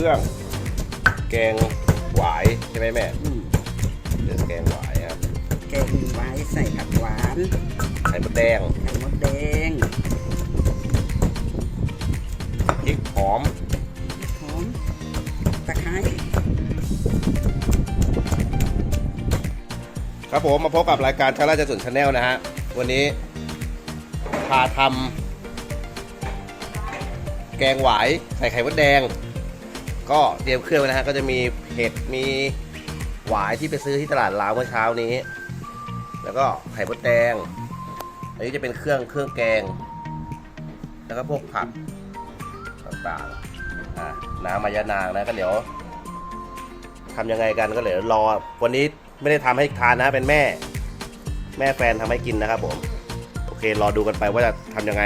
รื่องแกงหวายใช่ไหมแม่เรื่องแกงหวายครับแกงหวายใส่ผักหวานไข่มดแดงไข่มดแดงพริกหอมตะไคร้ครับผมมาพบกับรายการชาลาจะสนชาแนลนะฮะวันนี้พาทำแกงหวายใส่ไข่มดแดงก็เตรียมเครื่องไว้นะฮะก็จะมีเห็ดมีหวายที่ไปซื้อที่ตลาดลาวเมื่อเช้านี้แล้วก็ไข่มดแดงอันนี้จะเป็นเครื่องแกงแล้วก็พวกผักต่างๆน้ำมายานางนะก็เดี๋ยวทำยังไงกันก็เดี๋ยวรอวันนี้ไม่ได้ทำให้ทานนะเป็นแม่แฟนทำให้กินนะครับผมโอเครอดูกันไปว่าจะทำยังไง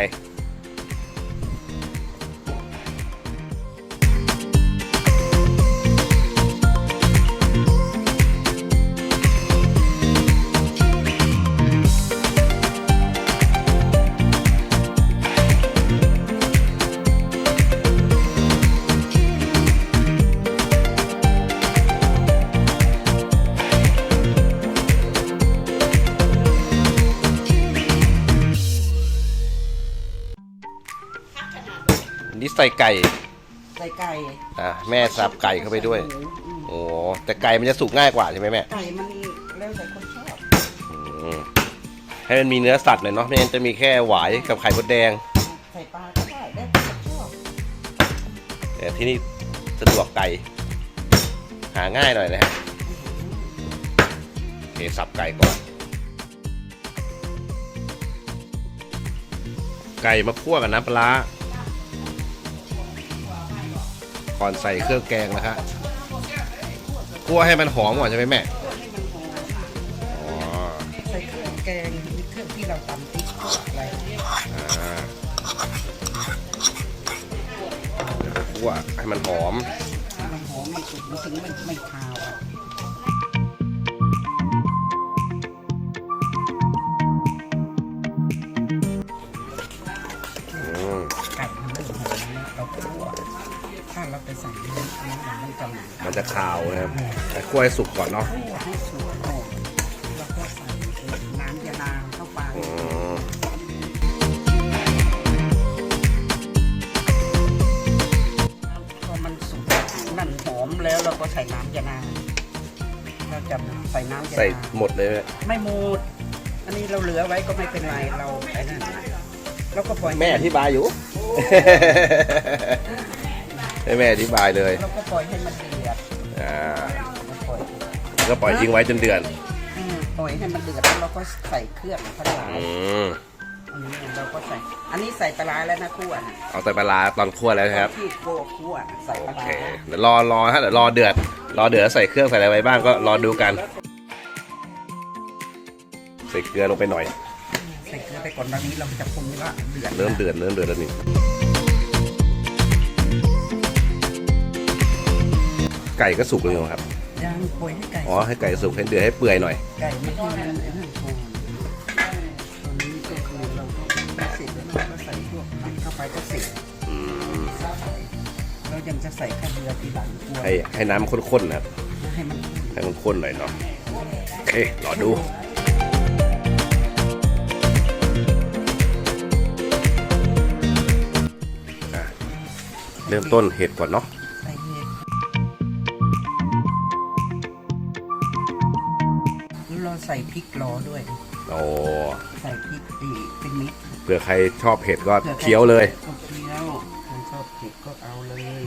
นี่ใส่ไก่แม่สับไก่เข้าไปด้วยโอ้แต่ไก่มันจะสุกง่ายกว่าใช่ไหมแม่ไก่มันแล้วแต่คนชอบให้มันมีเนื้อสัตว์หน่อยเนาะไม่งั้นจะมีแค่หวายกับไข่มดแดงใส่ปลาก็ได้แล้วแต่คนชอบแต่ที่นี่สะดวกไก่หาง่ายหน่อยนะฮะโอเคสับไก่ก่อนไก่มาคั่วกับน้ำปลาก่อนใส่เครื่องแกงนะฮะคั่วให้มันหอมก่อนใช่ไหมแม่ใส่เครื่องแกงมีเครื่องที่เราตำพริกอะไรคั่วให้มันหอมมันสุกมันถึงไม่คาวไก่มันไม่หอมเราคั่วถ้าเราไปใส่มันจะคาวนะครับแต่คั่วให้สุกก่อนเนาะให้สุกก่อนแล้วก็ใส่น้ำยานางเข้าไปพอมันสุกนั่นหอมแล้วเราก็ใส่น้ำยานางเราจะใส่น้ำยานางใส่หมดเลยไม่หมดอันนี้เราเหลือไว้ก็ไม่เป็นไรเราไอ้นั่นเราก็ปล่อยแม่อธิบายอยู่ให้แม่อธิบายเลยเราก็ปล่อยให้มันเดือดก็ปล่อยทิ้งไว้จนเดือดปล่อยให้มันเดือดแล้วเราก็ใส่เครื่องปลาร้าอันนี้เราก็ใส่อันนี้ใส่ปลาร้าแล้วนะคั่วเอาแต่ปลาร้าตอนคั่วแล้วครับที่คั่วใส่ปลาร้าเดี๋ยวรอฮะเดี๋ยวรอเดือดใส่เครื่องใส่อะไรไว้บ้างก็รอดูกันใส่เกลือลงไปหน่อยใส่เกลือไปก่อนตอนนี้เราจะคนว่าเดือดเริ่มเดือดแล้วนี่ไก่ก็สุกเลยครับยังปล่อยให้ไก่ให้ไก่สุกให้เดือดให้เปื่อยหน่อยไก่ไม่ให้มันไอ้นั่นพอตอนนี้ก็คือเราก็เสร็จแล้วเราก็ใส่พวกผักเข้าไปก็เสร็จเรายังจะใส่ข้าวเดือดทีหลังให้น้ำข้นๆนะครับให้มันข้นหน่อยเนาะโอเครอดูเริ่มต้นเห็ดก่อนเนาะเราใส่พริกล้อด้วยใส่พริกดีเป็นมิตรเผื่อใครชอบเผ็ดก็เคี้ยวเลยเคี้ยวใครชอบเผ็ดก็เอาเลย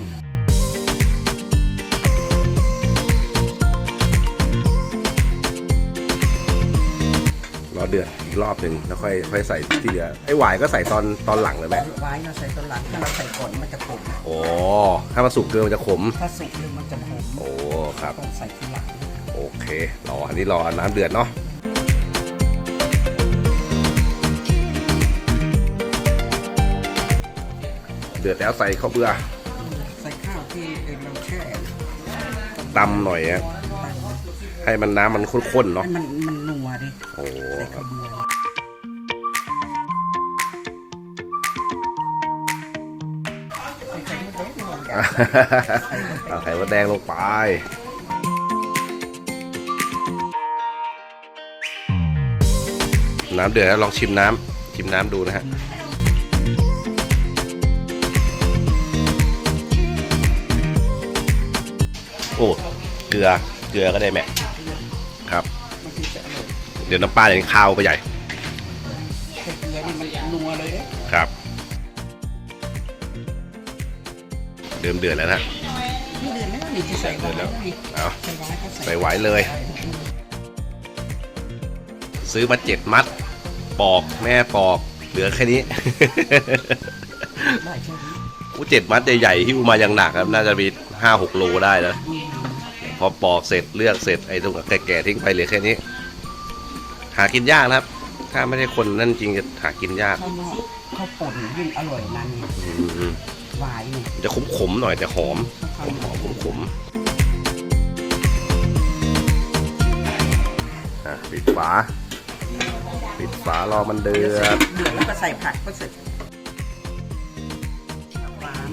รอเดือดอีกรอบหนึ่งแล้วค่อยใส่ที่เหลือไอ้หวายก็ใส่ตอนหลังเลยไหมหวายเราใส่ตอนหลังถ้าเราใส่ก่อนมันจะขมถ้ามันสุกเกินมันจะขมถ้าสุกเกินมันจะขมครับต้องใส่ทีหลังโอเคอันนี้รอน้ำเดือดเนาะเดือดแล้วใส่ข้าวเบื่อใส่ข้าวที่เราแช่ตำหน่อยให้มันน้ำมันข้นๆเนาะมันนัวดิใส่ข้าวเบื่อใส่ไข่มดแดง จ้ะ เอาไข่มดแดงลงไปน้ำเดือดแล้วลองชิมน้ำดูนะฮะโอ้เกลือก็ได้แม่ครับ มันคือจะอร่อย เดี๋ยวน้ำปลาอย่างนี้ข้าวไปใหญ่ ใส่เกลือนี่มันนัวเลยเนี่ย ครับเดือดแล้วนะ นี่เดือนแล้วนี่จะใส่หวานนี่ เอา ใส่หวานก็ ใส่ไหวเลย ซื้อมา7 มัดปอกแม่ปอกเหลือแค่นี้ ได้แค่นี้ กู7 มัดใหญ่ๆที่อูมายังหนักครับน่าจะมี5-6 โลได้นะพอปอกเสร็จเลือกเสร็จไอ้ตรงแก่ๆทิ้งไปเหลือแค่นี้ หากินยากนะครับ ถ้าไม่ใช่คนนั่นจริงจะหากินยาก ข้าวป่นยิ่งอร่อยนั่นไง อืม หวานเนี่ย จะขมๆหน่อยแต่หอมขมปิดฝารอมันเดือด เดือดแล้วก็ใส่ผักก็เสร็จหวาน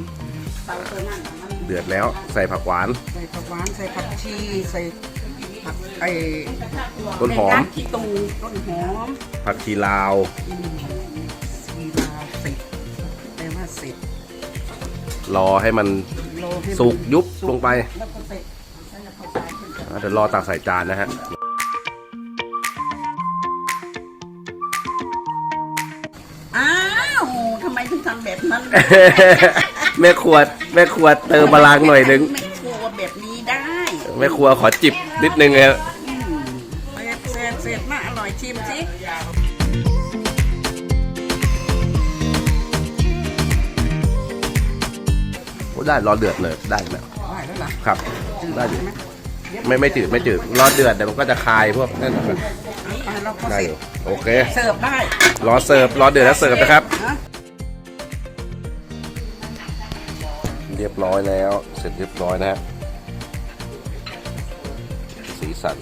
เตาตัวนั้นมัน เดือดแล้วใส่ผักหวาน ใส่ผักหวานใส่ผักชีใส่ผักต้นหอม แงขี้ตูต้นหอม ผักชีลาว ชีลาวเสร็จแปลว่าเสร็จ รอให้มัน โลให้มัน สุกยุบลงไป แล้วก็เสร็จแล้วก็ใส่ขึ้นไป เดี๋ยวรอตักใส่จานนะฮะ อ้าวทำไมถึงทำแบบนั้น แม่ครัวเติมพลังหน่อยนึง ไม่ครัวแบบนี้ได้ แม่ครัวขอจิบนิดนึงครับ เสร็จมาอร่อยชิมสิ ได้รอเดือดเลยได้ไหม ได้แล้วเหรอ ครับได้อยู่ ไหม ไม่จืดรอเดือดเดี๋ยวมันก็จะคายพวกนั่นนะครับ เราก็ ได้ เสร็ อ จ ยู่โอเค เสิร์ฟได้ รอเสิร์ฟรอเดือดแล้วเสิร์ฟนะครับ ฮะ เรียบร้อยแล้วเสร็จเรียบร้อยนะฮะสีสัน